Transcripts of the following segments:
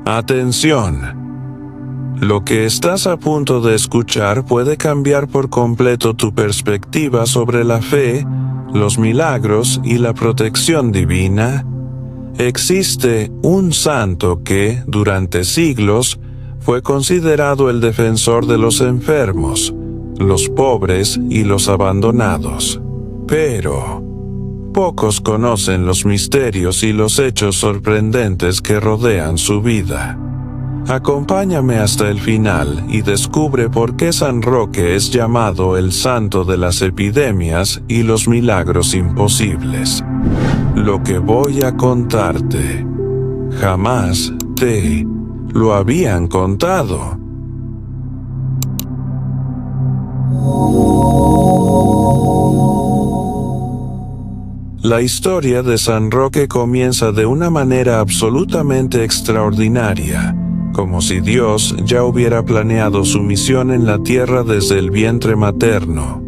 Atención. Lo que estás a punto de escuchar puede cambiar por completo tu perspectiva sobre la fe, los milagros y la protección divina. Existe un santo que, durante siglos, fue considerado el defensor de los enfermos, los pobres y los abandonados. Pero pocos conocen los misterios y los hechos sorprendentes que rodean su vida. Acompáñame hasta el final y descubre por qué San Roque es llamado el santo de las epidemias y los milagros imposibles. Lo que voy a contarte, jamás te lo habían contado. La historia de San Roque comienza de una manera absolutamente extraordinaria, como si Dios ya hubiera planeado su misión en la tierra desde el vientre materno.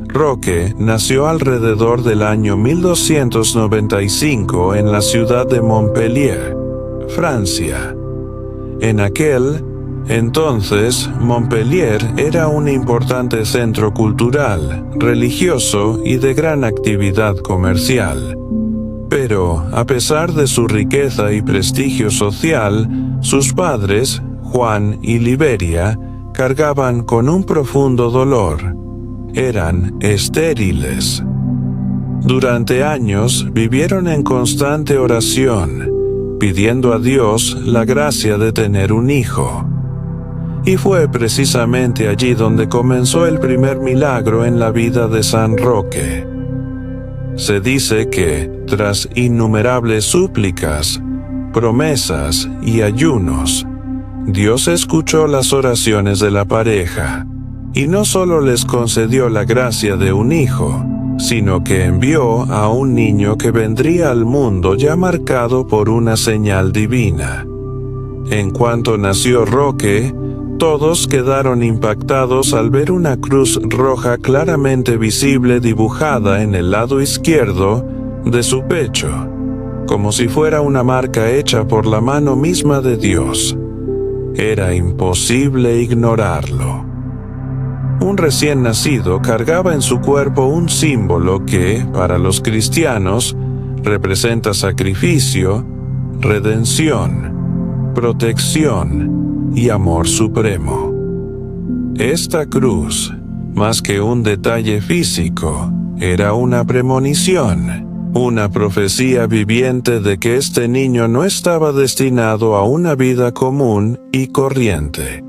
Roque nació alrededor del año 1295 en la ciudad de Montpellier, Francia. En aquel entonces, Montpellier era un importante centro cultural, religioso y de gran actividad comercial. Pero, a pesar de su riqueza y prestigio social, sus padres, Juan y Liberia, cargaban con un profundo dolor. Eran estériles. Durante años vivieron en constante oración, pidiendo a Dios la gracia de tener un hijo. Y fue precisamente allí donde comenzó el primer milagro en la vida de San Roque. Se dice que, tras innumerables súplicas, promesas y ayunos, Dios escuchó las oraciones de la pareja, y no solo les concedió la gracia de un hijo, sino que envió a un niño que vendría al mundo ya marcado por una señal divina. En cuanto nació Roque, todos quedaron impactados al ver una cruz roja claramente visible dibujada en el lado izquierdo de su pecho, como si fuera una marca hecha por la mano misma de Dios. Era imposible ignorarlo. Un recién nacido cargaba en su cuerpo un símbolo que, para los cristianos, representa sacrificio, redención, protección y amor supremo. Esta cruz, más que un detalle físico, era una premonición, una profecía viviente de que este niño no estaba destinado a una vida común y corriente.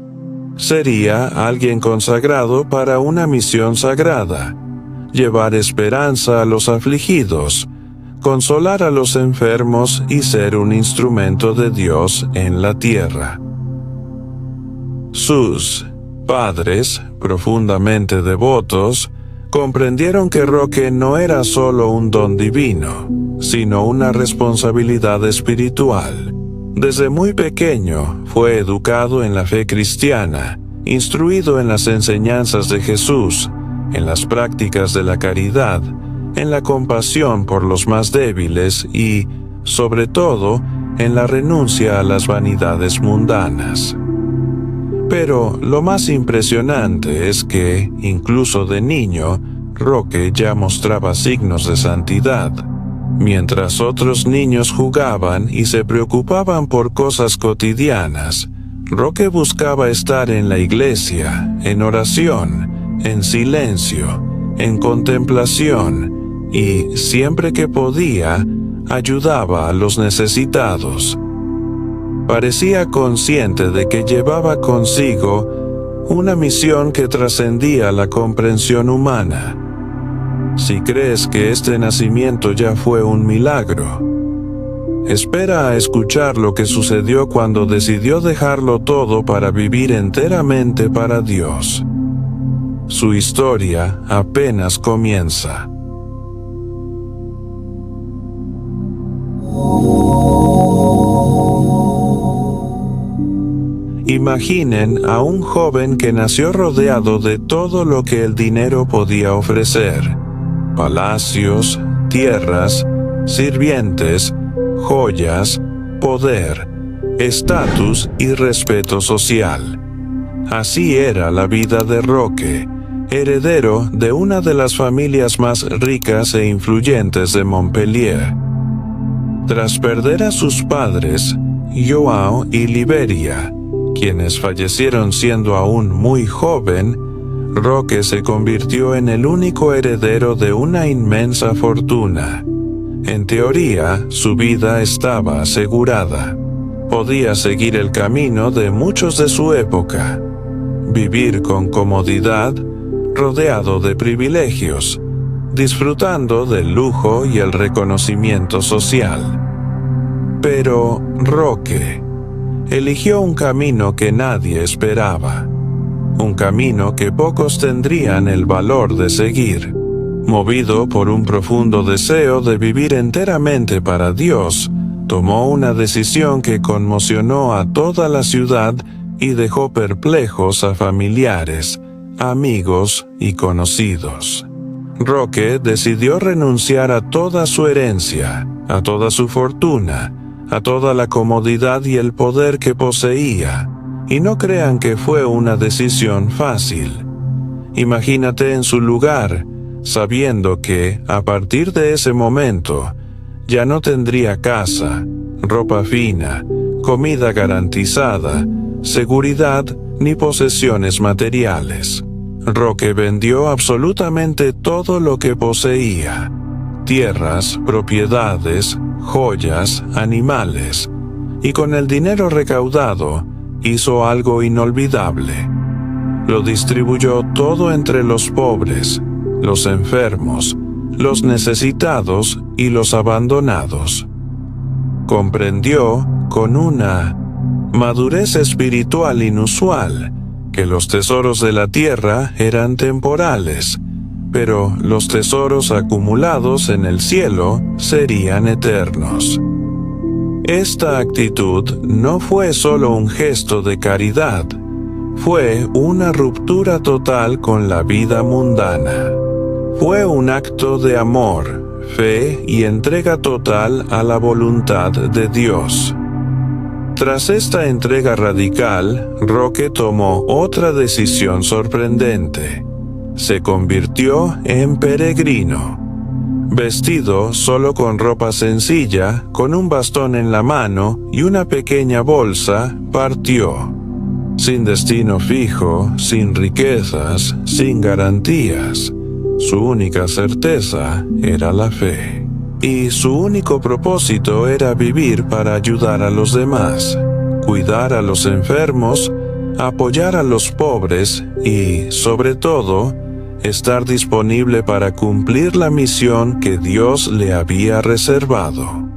Sería alguien consagrado para una misión sagrada: llevar esperanza a los afligidos, consolar a los enfermos y ser un instrumento de Dios en la tierra. Sus padres, profundamente devotos, comprendieron que Roque no era solo un don divino, sino una responsabilidad espiritual. Desde muy pequeño fue educado en la fe cristiana, instruido en las enseñanzas de Jesús, en las prácticas de la caridad, en la compasión por los más débiles y, sobre todo, en la renuncia a las vanidades mundanas. Pero lo más impresionante es que, incluso de niño, Roque ya mostraba signos de santidad. Mientras otros niños jugaban y se preocupaban por cosas cotidianas, Roque buscaba estar en la iglesia, en oración, en silencio, en contemplación y, siempre que podía, ayudaba a los necesitados. Parecía consciente de que llevaba consigo una misión que trascendía la comprensión humana. Si crees que este nacimiento ya fue un milagro, espera a escuchar lo que sucedió cuando decidió dejarlo todo para vivir enteramente para Dios. Su historia apenas comienza. Imaginen a un joven que nació rodeado de todo lo que el dinero podía ofrecer: palacios, tierras, sirvientes, joyas, poder, estatus y respeto social. Así era la vida de Roque, heredero de una de las familias más ricas e influyentes de Montpellier. Tras perder a sus padres, Joao y Liberia, quienes fallecieron siendo aún muy joven, Roque se convirtió en el único heredero de una inmensa fortuna. En teoría, su vida estaba asegurada. Podía seguir el camino de muchos de su época, vivir con comodidad, rodeado de privilegios, disfrutando del lujo y el reconocimiento social. Pero Roque eligió un camino que nadie esperaba, un camino que pocos tendrían el valor de seguir. Movido por un profundo deseo de vivir enteramente para Dios, tomó una decisión que conmocionó a toda la ciudad y dejó perplejos a familiares, amigos y conocidos. Roque decidió renunciar a toda su herencia, a toda su fortuna, a toda la comodidad y el poder que poseía, y no crean que fue una decisión fácil. Imagínate en su lugar, sabiendo que, a partir de ese momento, ya no tendría casa, ropa fina, comida garantizada, seguridad ni posesiones materiales. Roque vendió absolutamente todo lo que poseía: tierras, propiedades, joyas, animales, y con el dinero recaudado hizo algo inolvidable. Lo distribuyó todo entre los pobres, los enfermos, los necesitados y los abandonados. Comprendió, con una madurez espiritual inusual, que los tesoros de la tierra eran temporales, pero los tesoros acumulados en el cielo serían eternos. Esta actitud no fue solo un gesto de caridad, fue una ruptura total con la vida mundana. Fue un acto de amor, fe y entrega total a la voluntad de Dios. Tras esta entrega radical, Roque tomó otra decisión sorprendente. Se convirtió en peregrino. Vestido solo con ropa sencilla, con un bastón en la mano y una pequeña bolsa, partió. Sin destino fijo, sin riquezas, sin garantías. Su única certeza era la fe. Y su único propósito era vivir para ayudar a los demás, cuidar a los enfermos, apoyar a los pobres y, sobre todo, estar disponible para cumplir la misión que Dios le había reservado.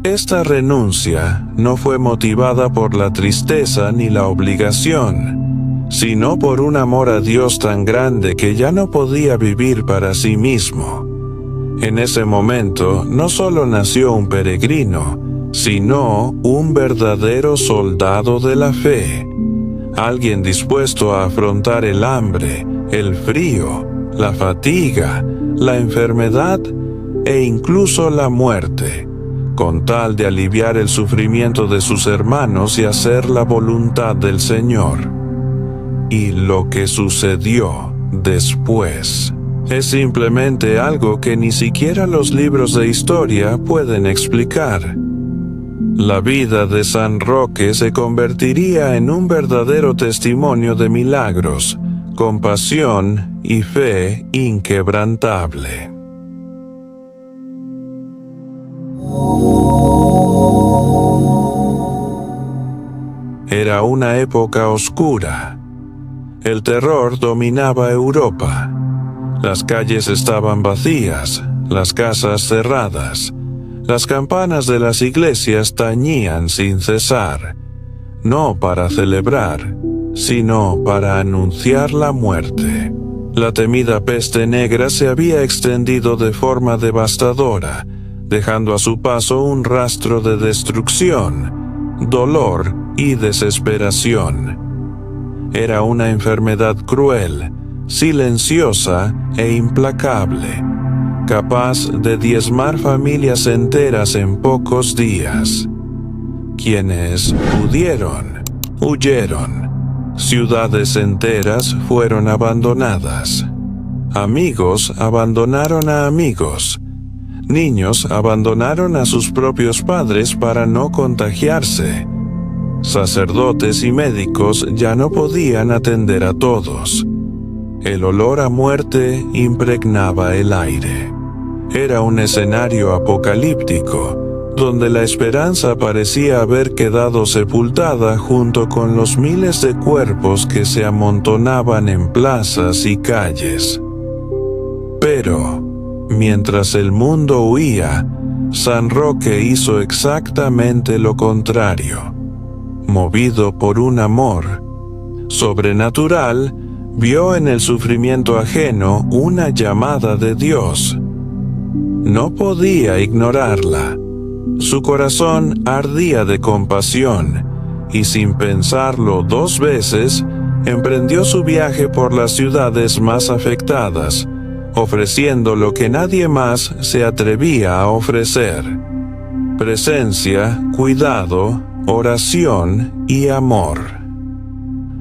Esta renuncia no fue motivada por la tristeza ni la obligación, sino por un amor a Dios tan grande que ya no podía vivir para sí mismo. En ese momento no solo nació un peregrino, sino un verdadero soldado de la fe, alguien dispuesto a afrontar el hambre, el frío, la fatiga, la enfermedad e incluso la muerte, con tal de aliviar el sufrimiento de sus hermanos y hacer la voluntad del Señor. Y lo que sucedió después es simplemente algo que ni siquiera los libros de historia pueden explicar. La vida de San Roque se convertiría en un verdadero testimonio de milagros, compasión y fe inquebrantable. Era una época oscura. El terror dominaba Europa. Las calles estaban vacías, las casas cerradas. Las campanas de las iglesias tañían sin cesar, no para celebrar, sino para anunciar la muerte. La temida peste negra se había extendido de forma devastadora, dejando a su paso un rastro de destrucción, dolor y desesperación. Era una enfermedad cruel, silenciosa e implacable, capaz de diezmar familias enteras en pocos días. Quienes pudieron, huyeron. Ciudades enteras fueron abandonadas. Amigos abandonaron a amigos. Niños abandonaron a sus propios padres para no contagiarse. Sacerdotes y médicos ya no podían atender a todos. El olor a muerte impregnaba el aire. Era un escenario apocalíptico, donde la esperanza parecía haber quedado sepultada junto con los miles de cuerpos que se amontonaban en plazas y calles. Pero, mientras el mundo huía, San Roque hizo exactamente lo contrario. Movido por un amor sobrenatural, vio en el sufrimiento ajeno una llamada de Dios. No podía ignorarla. Su corazón ardía de compasión y sin pensarlo 2 veces, emprendió su viaje por las ciudades más afectadas, ofreciendo lo que nadie más se atrevía a ofrecer: presencia, cuidado, oración y amor.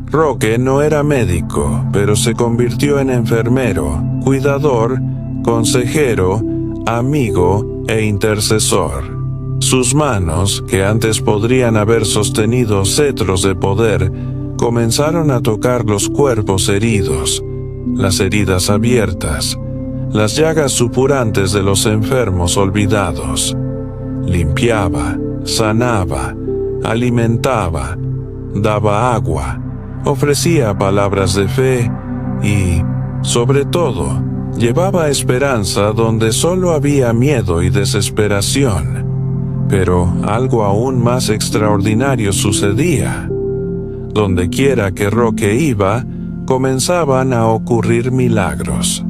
Roque no era médico, pero se convirtió en enfermero, cuidador, consejero, amigo e intercesor. Sus manos, que antes podrían haber sostenido cetros de poder, comenzaron a tocar los cuerpos heridos, las heridas abiertas, las llagas supurantes de los enfermos olvidados. Limpiaba, sanaba, alimentaba, daba agua, ofrecía palabras de fe y, sobre todo, llevaba esperanza donde solo había miedo y desesperación. Pero algo aún más extraordinario sucedía. Donde quiera que Roque iba, comenzaban a ocurrir milagros.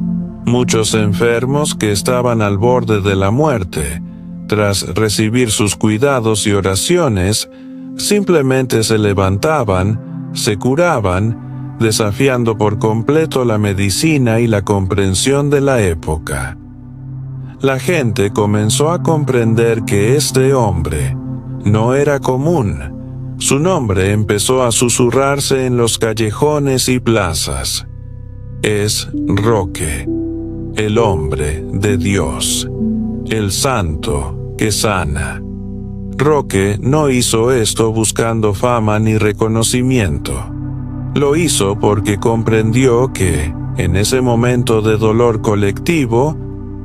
Muchos enfermos que estaban al borde de la muerte, tras recibir sus cuidados y oraciones, simplemente se levantaban, se curaban, desafiando por completo la medicina y la comprensión de la época. La gente comenzó a comprender que este hombre no era común. Su nombre empezó a susurrarse en los callejones y plazas. Es Roque, el hombre de Dios, el santo que sana. Roque no hizo esto buscando fama ni reconocimiento. Lo hizo porque comprendió que, en ese momento de dolor colectivo,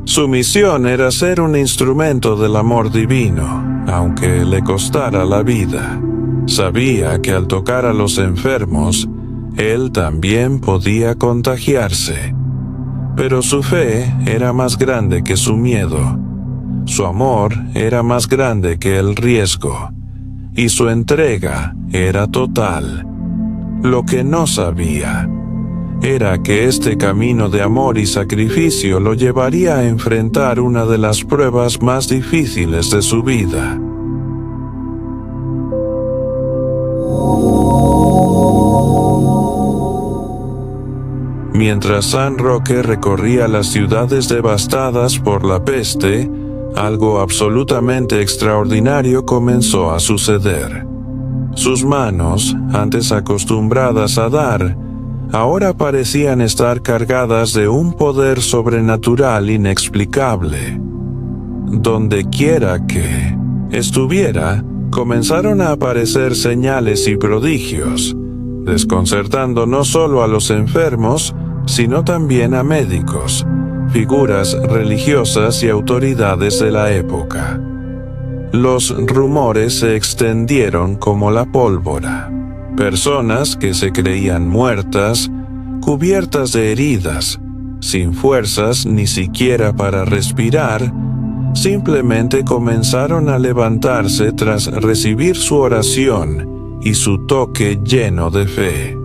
su misión era ser un instrumento del amor divino, aunque le costara la vida. Sabía que al tocar a los enfermos, él también podía contagiarse. Pero su fe era más grande que su miedo. Su amor era más grande que el riesgo. Y su entrega era total. Lo que no sabía era que este camino de amor y sacrificio lo llevaría a enfrentar una de las pruebas más difíciles de su vida. Mientras San Roque recorría las ciudades devastadas por la peste, algo absolutamente extraordinario comenzó a suceder. Sus manos, antes acostumbradas a dar, ahora parecían estar cargadas de un poder sobrenatural inexplicable. Donde quiera que estuviera, comenzaron a aparecer señales y prodigios, desconcertando no solo a los enfermos, sino también a médicos, figuras religiosas y autoridades de la época. Los rumores se extendieron como la pólvora. Personas que se creían muertas, cubiertas de heridas, sin fuerzas ni siquiera para respirar, simplemente comenzaron a levantarse tras recibir su oración y su toque lleno de fe.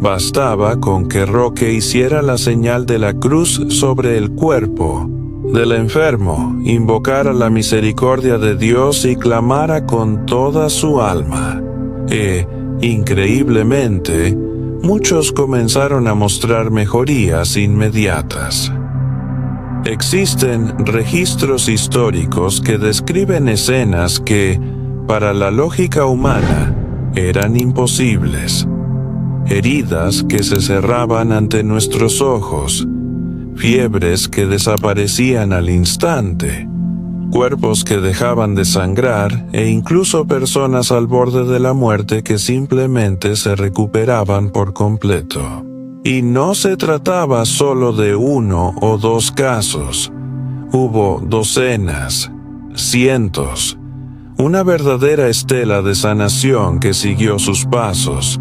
Bastaba con que Roque hiciera la señal de la cruz sobre el cuerpo del enfermo, invocara la misericordia de Dios y clamara con toda su alma. Increíblemente, muchos comenzaron a mostrar mejorías inmediatas. Existen registros históricos que describen escenas que para la lógica humana eran imposibles. Heridas que se cerraban ante nuestros ojos, fiebres que desaparecían al instante, cuerpos que dejaban de sangrar e incluso personas al borde de la muerte que simplemente se recuperaban por completo. Y no se trataba solo de 1 o 2 casos. Hubo docenas, cientos, una verdadera estela de sanación que siguió sus pasos.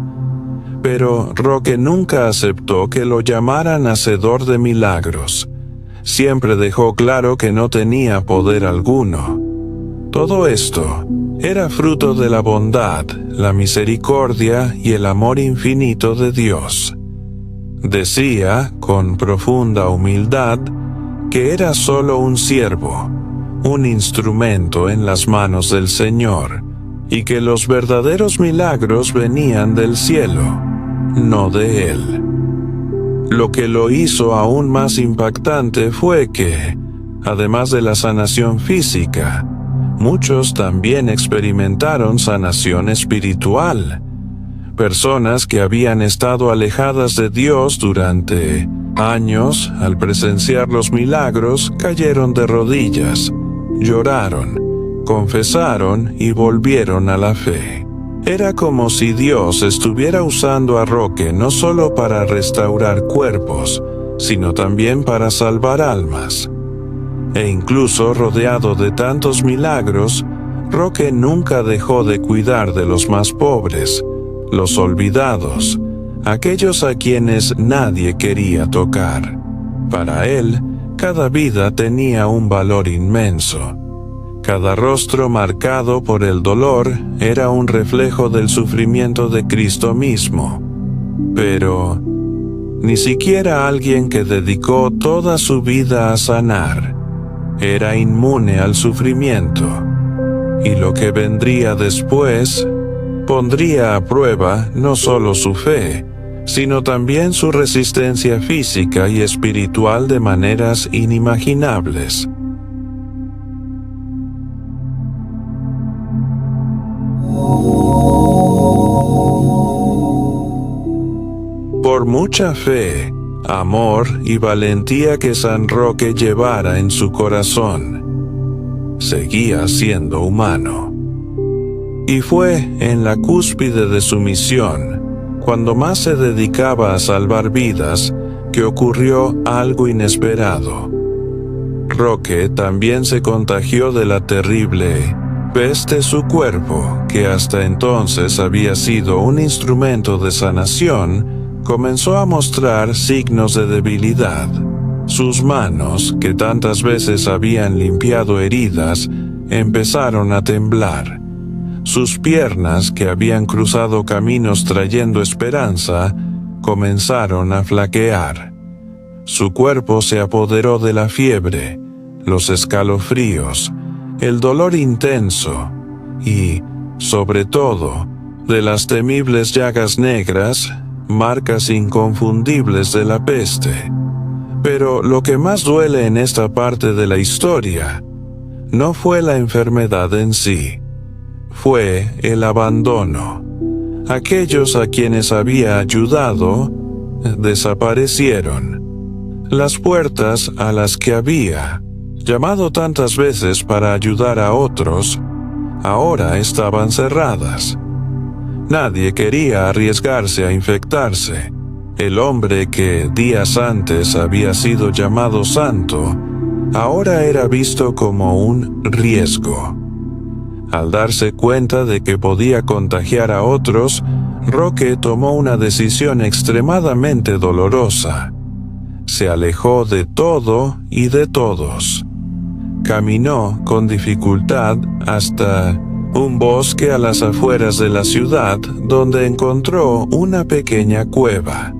Pero Roque nunca aceptó que lo llamaran hacedor de milagros. Siempre dejó claro que no tenía poder alguno. Todo esto era fruto de la bondad, la misericordia y el amor infinito de Dios. Decía, con profunda humildad, que era solo un siervo, un instrumento en las manos del Señor, y que los verdaderos milagros venían del cielo, no de él. Lo que lo hizo aún más impactante fue que, además de la sanación física, muchos también experimentaron sanación espiritual. Personas que habían estado alejadas de Dios durante años, al presenciar los milagros, cayeron de rodillas, lloraron, confesaron y volvieron a la fe. Era como si Dios estuviera usando a Roque no solo para restaurar cuerpos, sino también para salvar almas. E incluso rodeado de tantos milagros, Roque nunca dejó de cuidar de los más pobres, los olvidados, aquellos a quienes nadie quería tocar. Para él, cada vida tenía un valor inmenso. Cada rostro marcado por el dolor era un reflejo del sufrimiento de Cristo mismo. Pero ni siquiera alguien que dedicó toda su vida a sanar era inmune al sufrimiento, y lo que vendría después pondría a prueba no solo su fe, sino también su resistencia física y espiritual de maneras inimaginables. Por mucha fe, amor y valentía que San Roque llevara en su corazón, seguía siendo humano. Y fue en la cúspide de su misión, cuando más se dedicaba a salvar vidas, que ocurrió algo inesperado. Roque también se contagió de la terrible peste. Su cuerpo, que hasta entonces había sido un instrumento de sanación, comenzó a mostrar signos de debilidad. Sus manos, que tantas veces habían limpiado heridas, empezaron a temblar. Sus piernas, que habían cruzado caminos trayendo esperanza, comenzaron a flaquear. Su cuerpo se apoderó de la fiebre, los escalofríos, el dolor intenso y, sobre todo, de las temibles llagas negras, marcas inconfundibles de la peste. Pero lo que más duele en esta parte de la historia no fue la enfermedad en sí, fue el abandono. Aquellos a quienes había ayudado desaparecieron. Las puertas a las que había llamado tantas veces para ayudar a otros, ahora estaban cerradas. Nadie quería arriesgarse a infectarse. El hombre que días antes había sido llamado santo, ahora era visto como un riesgo. Al darse cuenta de que podía contagiar a otros, Roque tomó una decisión extremadamente dolorosa. Se alejó de todo y de todos. Caminó con dificultad hasta un bosque a las afueras de la ciudad, donde encontró una pequeña cueva.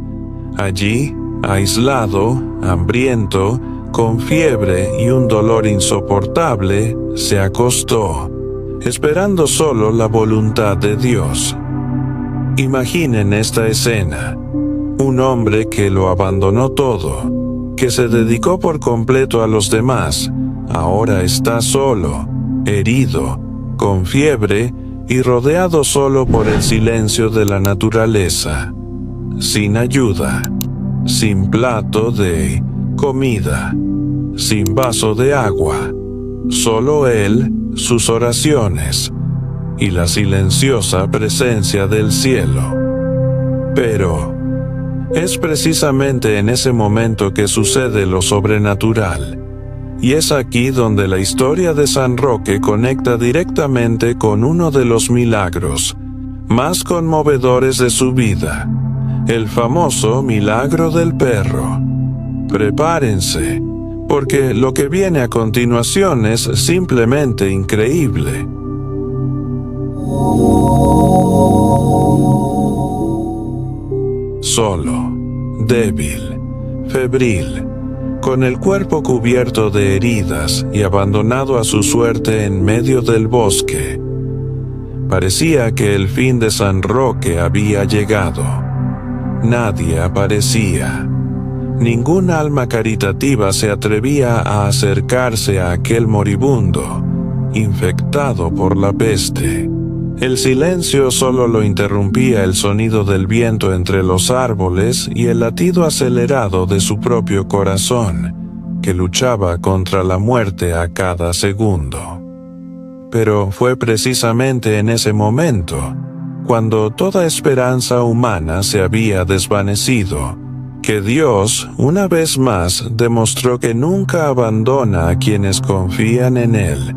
Allí, aislado, hambriento, con fiebre y un dolor insoportable, se acostó, esperando solo la voluntad de Dios. Imaginen esta escena: un hombre que lo abandonó todo, que se dedicó por completo a los demás, ahora está solo, herido, con fiebre y rodeado solo por el silencio de la naturaleza, sin ayuda, sin plato de comida, sin vaso de agua, solo él, sus oraciones y la silenciosa presencia del cielo. Pero es precisamente en ese momento que sucede lo sobrenatural, y es aquí donde la historia de San Roque conecta directamente con uno de los milagros más conmovedores de su vida, el famoso milagro del perro. Prepárense, porque lo que viene a continuación es simplemente increíble. Solo, débil, febril, con el cuerpo cubierto de heridas y abandonado a su suerte en medio del bosque. Parecía que el fin de San Roque había llegado. Nadie aparecía. Ningún alma caritativa se atrevía a acercarse a aquel moribundo, infectado por la peste. El silencio solo lo interrumpía el sonido del viento entre los árboles y el latido acelerado de su propio corazón, que luchaba contra la muerte a cada segundo. Pero fue precisamente en ese momento, cuando toda esperanza humana se había desvanecido, que Dios, una vez más, demostró que nunca abandona a quienes confían en Él,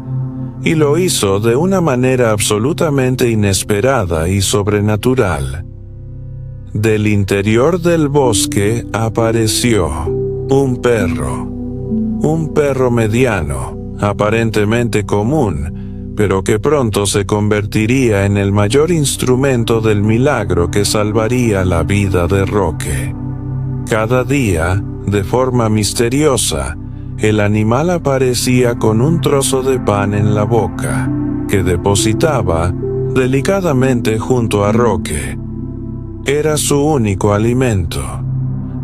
y lo hizo de una manera absolutamente inesperada y sobrenatural. Del interior del bosque apareció un perro mediano, aparentemente común, pero que pronto se convertiría en el mayor instrumento del milagro que salvaría la vida de Roque. Cada día, de forma misteriosa, el animal aparecía con un trozo de pan en la boca, que depositaba delicadamente junto a Roque. Era su único alimento.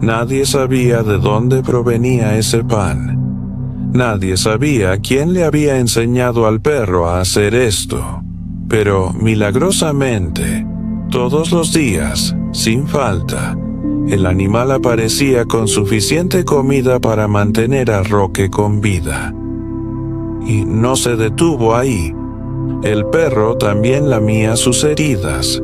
Nadie sabía de dónde provenía ese pan. Nadie sabía quién le había enseñado al perro a hacer esto. Pero, milagrosamente, todos los días, sin falta, el animal aparecía con suficiente comida para mantener a Roque con vida. Y no se detuvo ahí. El perro también lamía sus heridas.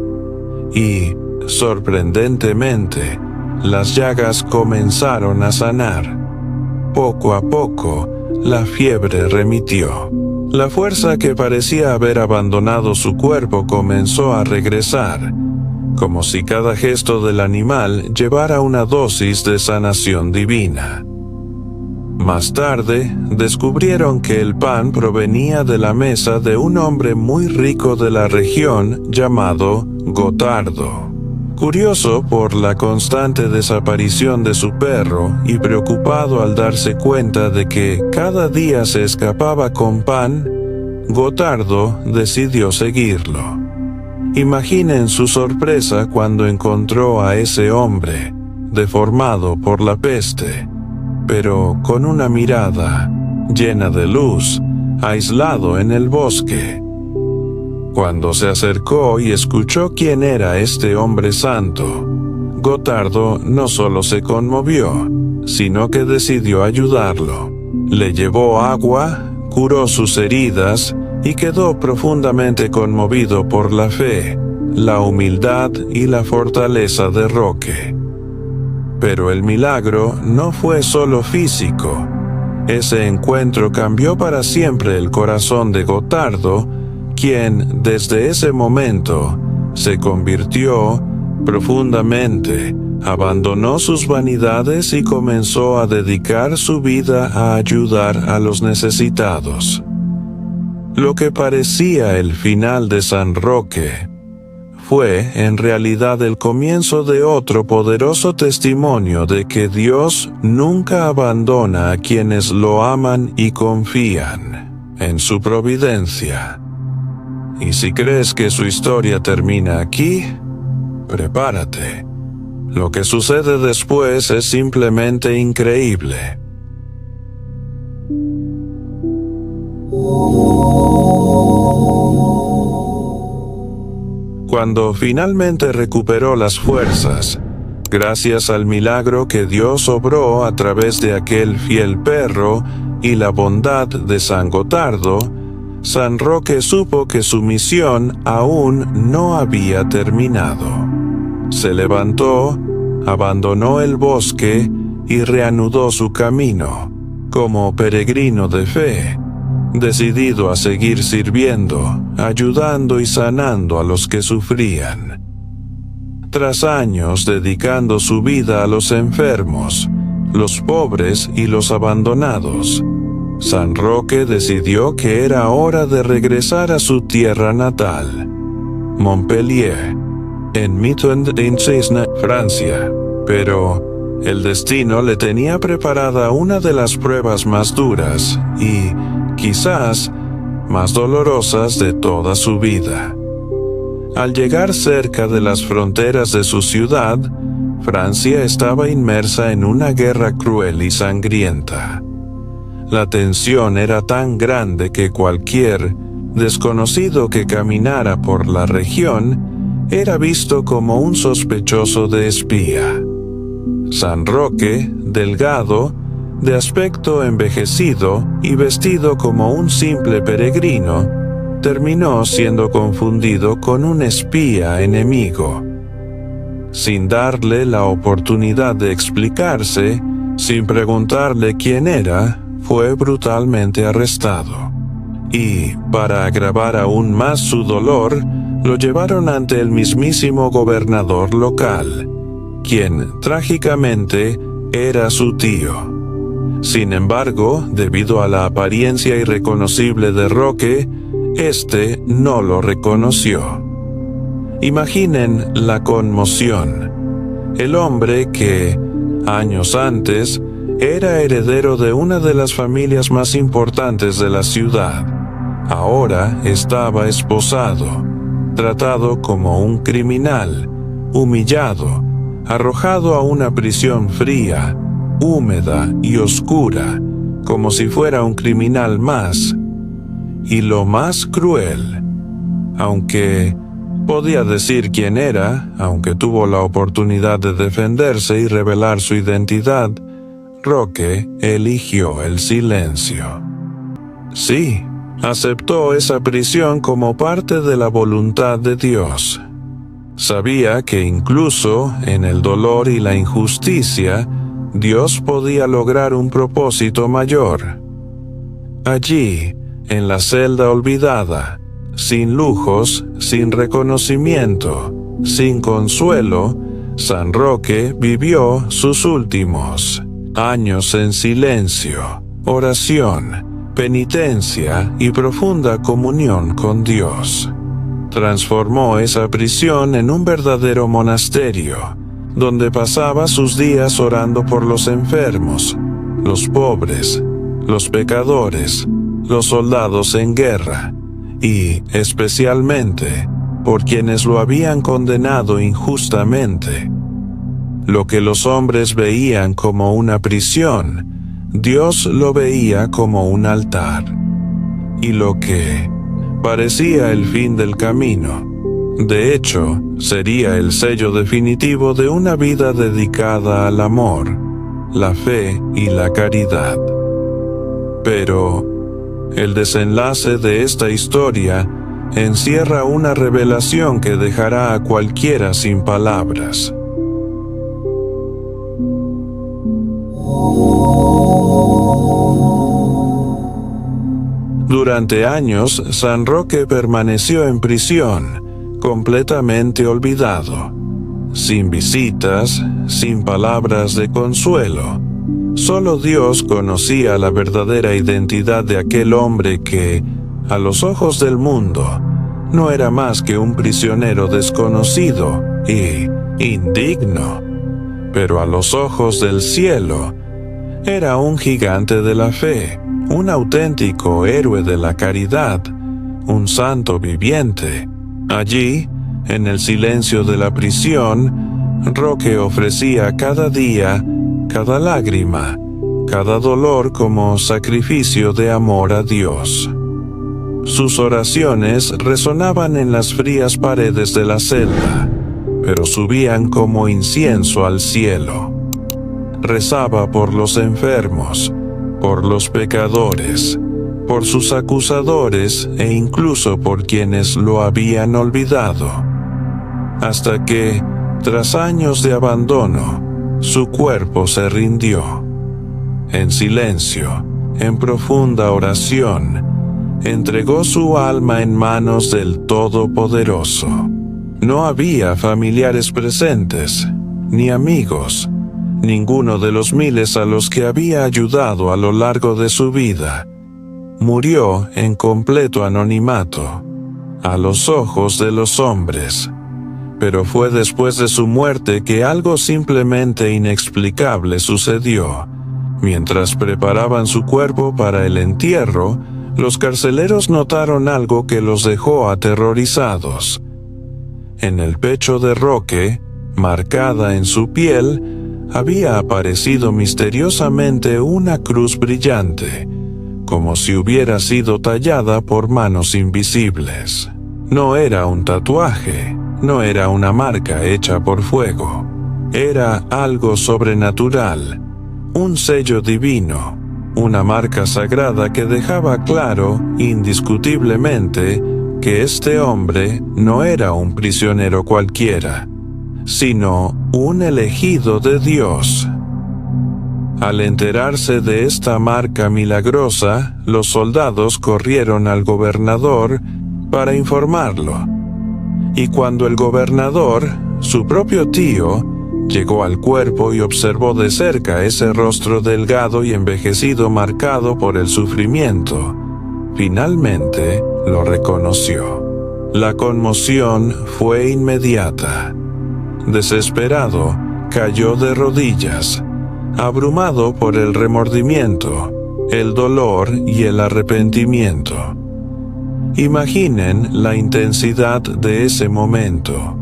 Y, sorprendentemente, las llagas comenzaron a sanar. Poco a poco, la fiebre remitió. La fuerza que parecía haber abandonado su cuerpo comenzó a regresar, como si cada gesto del animal llevara una dosis de sanación divina. Más tarde, descubrieron que el pan provenía de la mesa de un hombre muy rico de la región llamado Gotardo. Curioso por la constante desaparición de su perro y preocupado al darse cuenta de que cada día se escapaba con pan, Gotardo decidió seguirlo. Imaginen su sorpresa cuando encontró a ese hombre, deformado por la peste, pero con una mirada llena de luz, aislado en el bosque. Cuando se acercó y escuchó quién era este hombre santo, Gotardo no solo se conmovió, sino que decidió ayudarlo. Le llevó agua, curó sus heridas y quedó profundamente conmovido por la fe, la humildad y la fortaleza de Roque. Pero el milagro no fue solo físico. Ese encuentro cambió para siempre el corazón de Gotardo, quien desde ese momento se convirtió profundamente, abandonó sus vanidades y comenzó a dedicar su vida a ayudar a los necesitados. Lo que parecía el final de San Roque fue en realidad el comienzo de otro poderoso testimonio de que Dios nunca abandona a quienes lo aman y confían en su providencia. Y si crees que su historia termina aquí, prepárate. Lo que sucede después es simplemente increíble. Cuando finalmente recuperó las fuerzas, gracias al milagro que Dios obró a través de aquel fiel perro y la bondad de San Gotardo, San Roque supo que su misión aún no había terminado. Se levantó, abandonó el bosque y reanudó su camino, como peregrino de fe, decidido a seguir sirviendo, ayudando y sanando a los que sufrían. Tras años dedicando su vida a los enfermos, los pobres y los abandonados, San Roque decidió que era hora de regresar a su tierra natal, Montpellier, en Mitten-en-Cesne, Francia. Pero el destino le tenía preparada una de las pruebas más duras y, quizás, más dolorosas de toda su vida. Al llegar cerca de las fronteras de su ciudad, Francia estaba inmersa en una guerra cruel y sangrienta. La tensión era tan grande que cualquier desconocido que caminara por la región era visto como un sospechoso de espía. San Roque, delgado, de aspecto envejecido y vestido como un simple peregrino, terminó siendo confundido con un espía enemigo. Sin darle la oportunidad de explicarse, sin preguntarle quién era, fue brutalmente arrestado. Y, para agravar aún más su dolor, lo llevaron ante el mismísimo gobernador local, quien, trágicamente, era su tío. Sin embargo, debido a la apariencia irreconocible de Roque, éste no lo reconoció. Imaginen la conmoción. El hombre que, años antes, era heredero de una de las familias más importantes de la ciudad, ahora estaba esposado, tratado como un criminal, humillado, arrojado a una prisión fría, húmeda y oscura, como si fuera un criminal más. Y lo más cruel, aunque podía decir quién era, aunque tuvo la oportunidad de defenderse y revelar su identidad, Roque eligió el silencio. Sí, aceptó esa prisión como parte de la voluntad de Dios. Sabía que incluso en el dolor y la injusticia, Dios podía lograr un propósito mayor. Allí, en la celda olvidada, sin lujos, sin reconocimiento, sin consuelo, San Roque vivió sus últimos años en silencio, oración, penitencia y profunda comunión con Dios. Transformó esa prisión en un verdadero monasterio, donde pasaba sus días orando por los enfermos, los pobres, los pecadores, los soldados en guerra, y, especialmente, por quienes lo habían condenado injustamente. Lo que los hombres veían como una prisión, Dios lo veía como un altar. Y lo que parecía el fin del camino, de hecho, sería el sello definitivo de una vida dedicada al amor, la fe y la caridad. Pero el desenlace de esta historia encierra una revelación que dejará a cualquiera sin palabras. Durante años, San Roque permaneció en prisión, completamente olvidado, sin visitas, sin palabras de consuelo. Solo Dios conocía la verdadera identidad de aquel hombre que, a los ojos del mundo, no era más que un prisionero desconocido y indigno, pero a los ojos del cielo, era un gigante de la fe, un auténtico héroe de la caridad, un santo viviente. Allí, en el silencio de la prisión, Roque ofrecía cada día, cada lágrima, cada dolor como sacrificio de amor a Dios. Sus oraciones resonaban en las frías paredes de la celda, pero subían como incienso al cielo. Rezaba por los enfermos, por los pecadores, por sus acusadores e incluso por quienes lo habían olvidado, hasta que, tras años de abandono, su cuerpo se rindió. En silencio, en profunda oración, entregó su alma en manos del Todopoderoso. No había familiares presentes, ni amigos, ninguno de los miles a los que había ayudado a lo largo de su vida. Murió en completo anonimato, a los ojos de los hombres. Pero fue después de su muerte que algo simplemente inexplicable sucedió. Mientras preparaban su cuerpo para el entierro, los carceleros notaron algo que los dejó aterrorizados. En el pecho de Roque, marcada en su piel, había aparecido misteriosamente una cruz brillante, como si hubiera sido tallada por manos invisibles. No era un tatuaje, no era una marca hecha por fuego. Era algo sobrenatural, un sello divino, una marca sagrada que dejaba claro, indiscutiblemente, que este hombre no era un prisionero cualquiera, sino un elegido de Dios. Al enterarse de esta marca milagrosa, los soldados corrieron al gobernador para informarlo. Y cuando el gobernador, su propio tío, llegó al cuerpo y observó de cerca ese rostro delgado y envejecido marcado por el sufrimiento, finalmente lo reconoció. La conmoción fue inmediata. Desesperado, cayó de rodillas, abrumado por el remordimiento, el dolor y el arrepentimiento. Imaginen la intensidad de ese momento.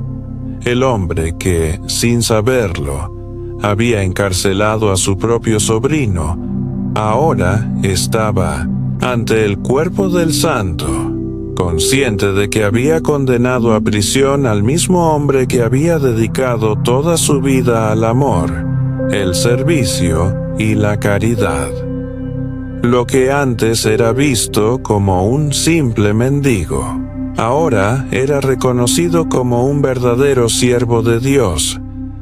El hombre que, sin saberlo, había encarcelado a su propio sobrino, ahora estaba ante el cuerpo del santo, consciente de que había condenado a prisión al mismo hombre que había dedicado toda su vida al amor, el servicio y la caridad. Lo que antes era visto como un simple mendigo, ahora era reconocido como un verdadero siervo de Dios,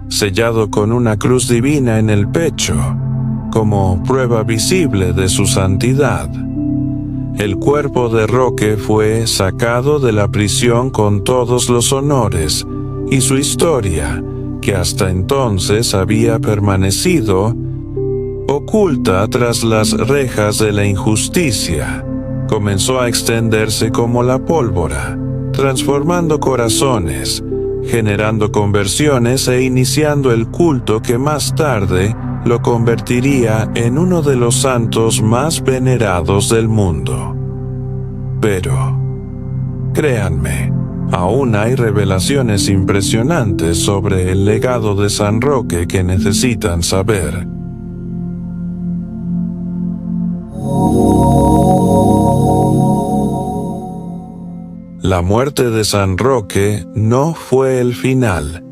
sellado con una cruz divina en el pecho, como prueba visible de su santidad. El cuerpo de Roque fue sacado de la prisión con todos los honores, y su historia, que hasta entonces había permanecido oculta tras las rejas de la injusticia, comenzó a extenderse como la pólvora, transformando corazones, generando conversiones e iniciando el culto que más tarde lo convertiría en uno de los santos más venerados del mundo. Pero, créanme, aún hay revelaciones impresionantes sobre el legado de San Roque que necesitan saber. La muerte de San Roque no fue el final.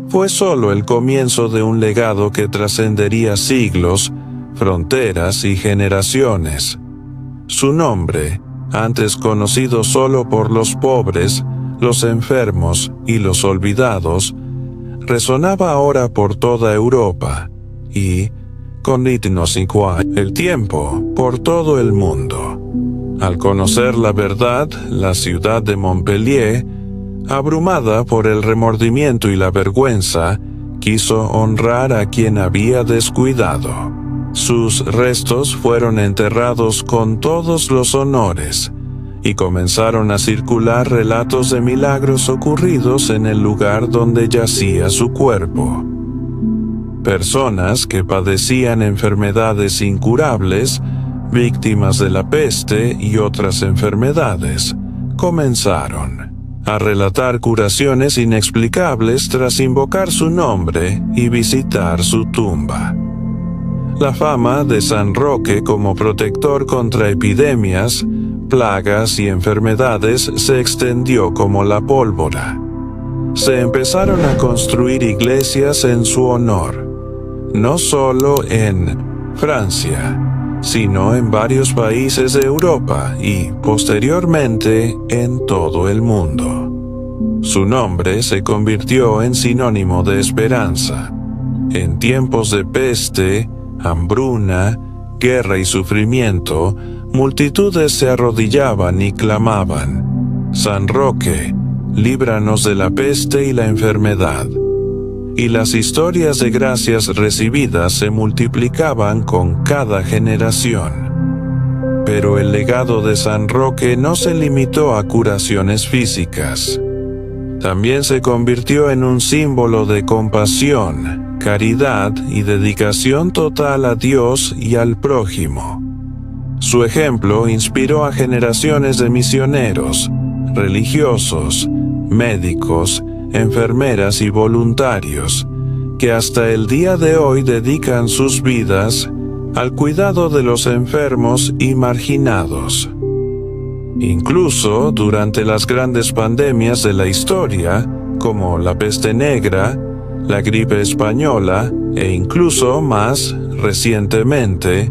Fue solo el comienzo de un legado que trascendería siglos, fronteras y generaciones. Su nombre, antes conocido solo por los pobres, los enfermos y los olvidados, resonaba ahora por toda Europa y, con ritmos igual, el tiempo por todo el mundo. Al conocer la verdad, la ciudad de Montpellier, abrumada por el remordimiento y la vergüenza, quiso honrar a quien había descuidado. Sus restos fueron enterrados con todos los honores, y comenzaron a circular relatos de milagros ocurridos en el lugar donde yacía su cuerpo. Personas que padecían enfermedades incurables, víctimas de la peste y otras enfermedades, comenzaron a relatar curaciones inexplicables tras invocar su nombre y visitar su tumba. La fama de San Roque como protector contra epidemias plagas y enfermedades se extendió como la pólvora. Se empezaron a construir iglesias en su honor, no solo en Francia, sino en varios países de Europa y, posteriormente, en todo el mundo. Su nombre se convirtió en sinónimo de esperanza. En tiempos de peste, hambruna, guerra y sufrimiento, multitudes se arrodillaban y clamaban: San Roque, líbranos de la peste y la enfermedad. Y las historias de gracias recibidas se multiplicaban con cada generación. Pero el legado de San Roque no se limitó a curaciones físicas. También se convirtió en un símbolo de compasión, caridad y dedicación total a Dios y al prójimo. Su ejemplo inspiró a generaciones de misioneros, religiosos, médicos, enfermeras y voluntarios, que hasta el día de hoy dedican sus vidas al cuidado de los enfermos y marginados. Incluso durante las grandes pandemias de la historia, como la peste negra, la gripe española e incluso más recientemente,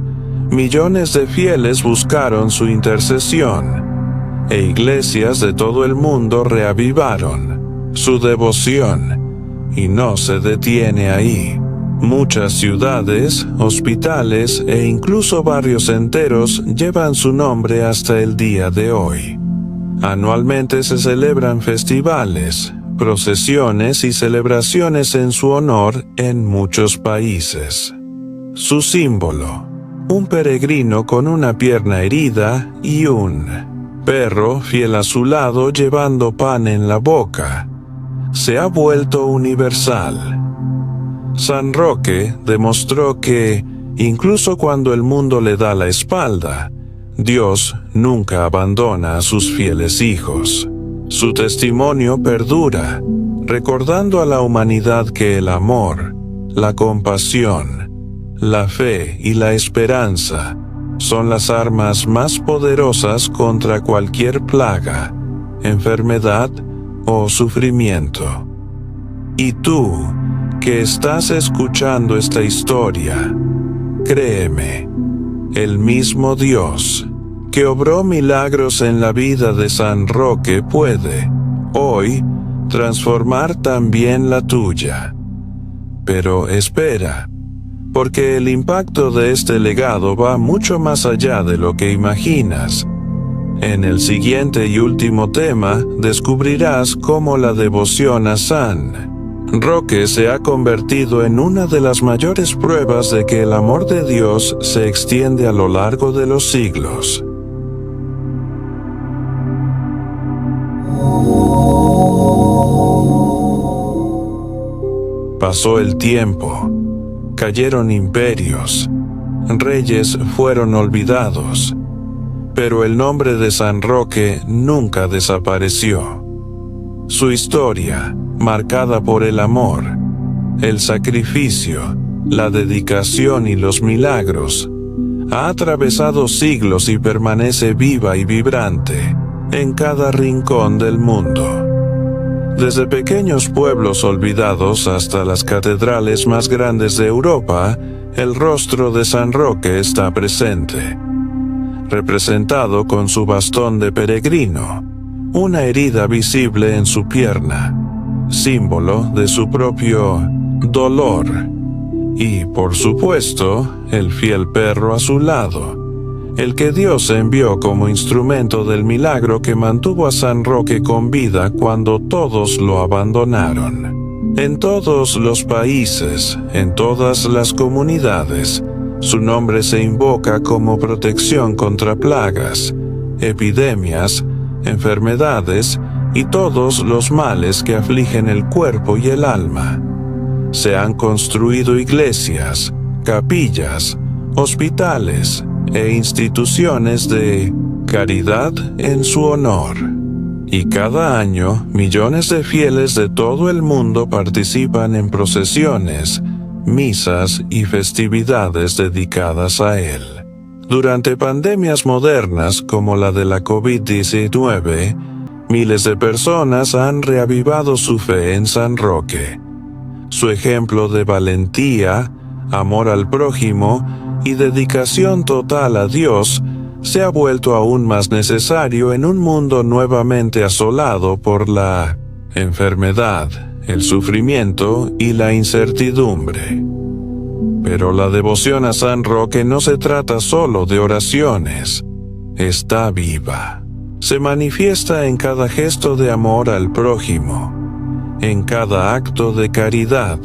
millones de fieles buscaron su intercesión, e iglesias de todo el mundo reavivaron su devoción, y no se detiene ahí. Muchas ciudades, hospitales e incluso barrios enteros llevan su nombre hasta el día de hoy. Anualmente se celebran festivales, procesiones y celebraciones en su honor en muchos países. Su símbolo: un peregrino con una pierna herida y un perro fiel a su lado llevando pan en la boca, se ha vuelto universal. San Roque demostró que, incluso cuando el mundo le da la espalda, Dios nunca abandona a sus fieles hijos. Su testimonio perdura, recordando a la humanidad que el amor, la compasión, la fe y la esperanza son las armas más poderosas contra cualquier plaga, enfermedad o sufrimiento. Y tú, que estás escuchando esta historia, créeme, el mismo Dios que obró milagros en la vida de San Roque puede, hoy, transformar también la tuya. Pero espera, porque el impacto de este legado va mucho más allá de lo que imaginas. En el siguiente y último tema descubrirás cómo la devoción a San Roque se ha convertido en una de las mayores pruebas de que el amor de Dios se extiende a lo largo de los siglos. Pasó el tiempo, cayeron imperios, reyes fueron olvidados, pero el nombre de San Roque nunca desapareció. Su historia, marcada por el amor, el sacrificio, la dedicación y los milagros, ha atravesado siglos y permanece viva y vibrante en cada rincón del mundo. Desde pequeños pueblos olvidados hasta las catedrales más grandes de Europa, el rostro de San Roque está presente, representado con su bastón de peregrino, una herida visible en su pierna, símbolo de su propio dolor, y, por supuesto, el fiel perro a su lado, el que Dios envió como instrumento del milagro que mantuvo a San Roque con vida cuando todos lo abandonaron. En todos los países, en todas las comunidades, su nombre se invoca como protección contra plagas, epidemias, enfermedades y todos los males que afligen el cuerpo y el alma. Se han construido iglesias, capillas, hospitales e instituciones de caridad en su honor. Y cada año, millones de fieles de todo el mundo participan en procesiones, misas y festividades dedicadas a él. Durante pandemias modernas como la de la COVID-19, miles de personas han reavivado su fe en San Roque. Su ejemplo de valentía, amor al prójimo y dedicación total a Dios se ha vuelto aún más necesario en un mundo nuevamente asolado por la enfermedad, el sufrimiento y la incertidumbre. Pero la devoción a San Roque no se trata solo de oraciones, está viva. Se manifiesta en cada gesto de amor al prójimo, en cada acto de caridad,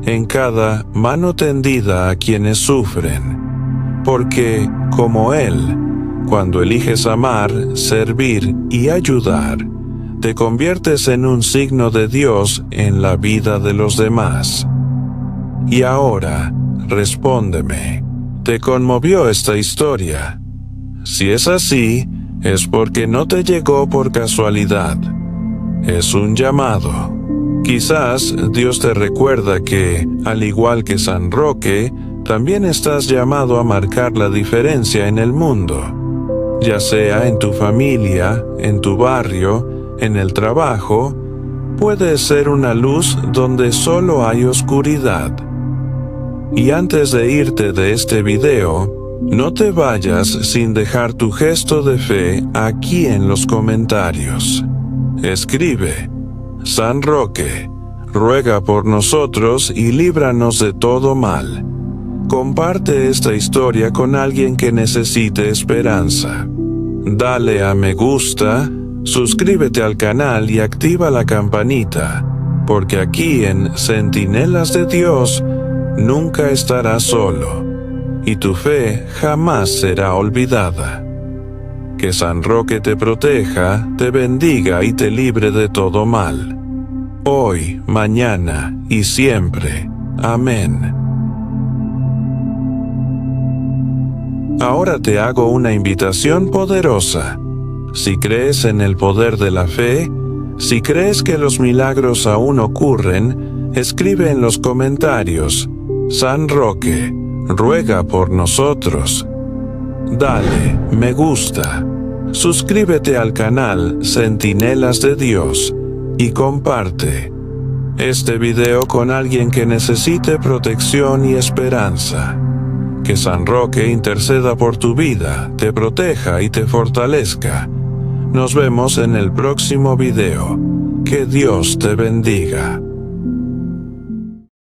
en cada mano tendida a quienes sufren, porque, como Él, cuando eliges amar, servir y ayudar, te conviertes en un signo de Dios en la vida de los demás. Y ahora, respóndeme, ¿te conmovió esta historia? Si es así, es porque no te llegó por casualidad. Es un llamado. Quizás Dios te recuerda que, al igual que San Roque, también estás llamado a marcar la diferencia en el mundo, ya sea en tu familia, en tu barrio, en el trabajo. Puedes ser una luz donde solo hay oscuridad. Y antes de irte de este video, no te vayas sin dejar tu gesto de fe aquí en los comentarios. Escribe: San Roque, ruega por nosotros y líbranos de todo mal. Comparte esta historia con alguien que necesite esperanza. Dale a me gusta, suscríbete al canal y activa la campanita, porque aquí en Centinelas de Dios nunca estarás solo, y tu fe jamás será olvidada. Que San Roque te proteja, te bendiga y te libre de todo mal. Hoy, mañana y siempre. Amén. Ahora te hago una invitación poderosa. Si crees en el poder de la fe, si crees que los milagros aún ocurren, escribe en los comentarios: San Roque, ruega por nosotros. Dale me gusta, suscríbete al canal Centinelas de Dios y comparte este video con alguien que necesite protección y esperanza. Que San Roque interceda por tu vida, te proteja y te fortalezca. Nos vemos en el próximo video. Que Dios te bendiga.